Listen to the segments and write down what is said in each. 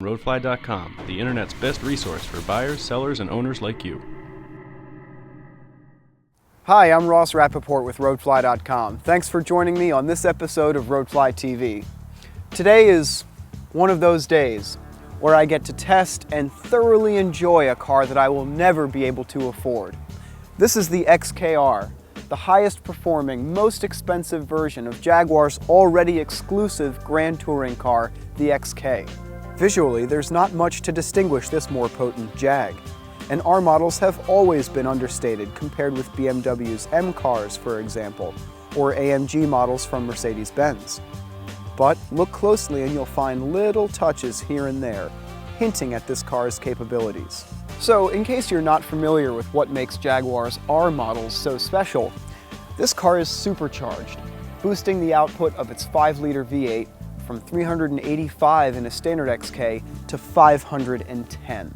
Roadfly.com, the internet's best resource for buyers, sellers, and owners like you. Hi, I'm Ross Rapoport with Roadfly.com. Thanks for joining me on this episode of Roadfly TV. Today is one of those days where I get to test and thoroughly enjoy a car that I will never be able to afford. This is the XKR, the highest performing, most expensive version of Jaguar's already exclusive Grand Touring car, the XK. Visually, there's not much to distinguish this more potent Jag, and R models have always been understated compared with BMW's M cars, for example, or AMG models from Mercedes-Benz. But look closely and you'll find little touches here and there, hinting at this car's capabilities. So, in case you're not familiar with what makes Jaguar's R models so special, this car is supercharged, boosting the output of its 5-liter V8 from 385 in a standard XK to 510.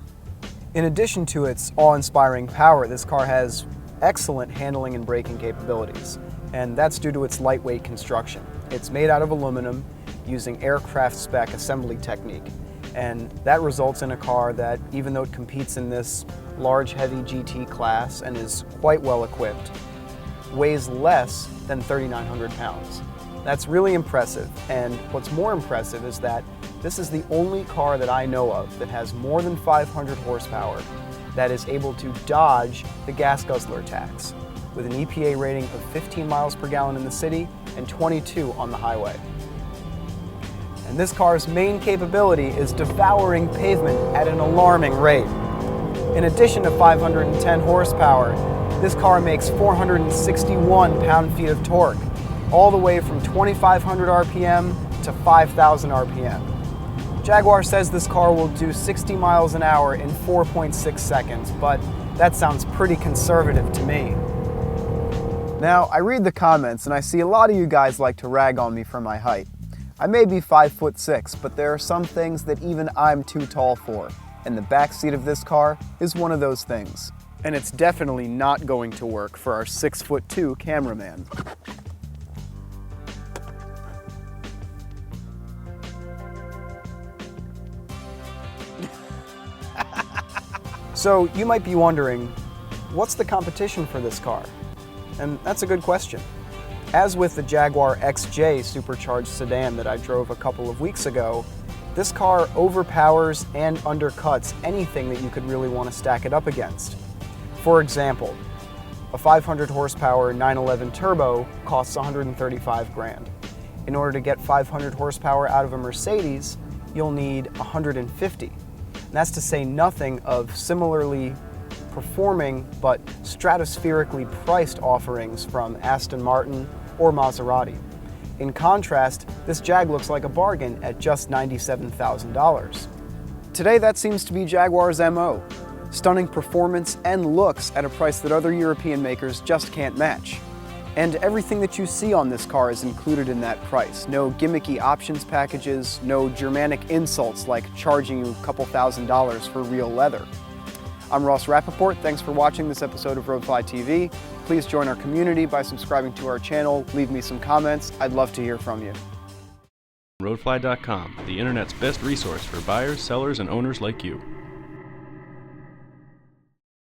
In addition to its awe-inspiring power, this car has excellent handling and braking capabilities, and that's due to its lightweight construction. It's made out of aluminum using aircraft spec assembly technique, and that results in a car that, even though it competes in this large, heavy GT class and is quite well equipped, weighs less than 3,900 pounds. That's really impressive, and what's more impressive is that this is the only car that I know of that has more than 500 horsepower that is able to dodge the gas guzzler tax, with an EPA rating of 15 miles per gallon in the city and 22 on the highway. And this car's main capability is devouring pavement at an alarming rate. In addition to 510 horsepower, this car makes 461 pound-feet of torque, all the way from 2,500 RPM to 5,000 RPM. Jaguar says this car will do 60 miles an hour in 4.6 seconds, but that sounds pretty conservative to me. Now, I read the comments and I see a lot of you guys like to rag on me for my height. I may be 5'6", but there are some things that even I'm too tall for, and the back seat of this car is one of those things. And it's definitely not going to work for our 6'2" cameraman. So you might be wondering, what's the competition for this car? And that's a good question. As with the Jaguar XJ supercharged sedan that I drove a couple of weeks ago, this car overpowers and undercuts anything that you could really want to stack it up against. For example, a 500 horsepower 911 turbo costs $135,000. In order to get 500 horsepower out of a Mercedes, you'll need 150. And that's to say nothing of similarly performing but stratospherically priced offerings from Aston Martin or Maserati. In contrast, this Jag looks like a bargain at just $97,000. Today that seems to be Jaguar's MO. Stunning performance and looks at a price that other European makers just can't match. And everything that you see on this car is included in that price. No gimmicky options packages, no Germanic insults like charging you a couple $1,000s for real leather. I'm Ross Rapoport. Thanks for watching this episode of Roadfly TV. Please join our community by subscribing to our channel. Leave me some comments. I'd love to hear from you. Roadfly.com, the internet's best resource for buyers, sellers, and owners like you.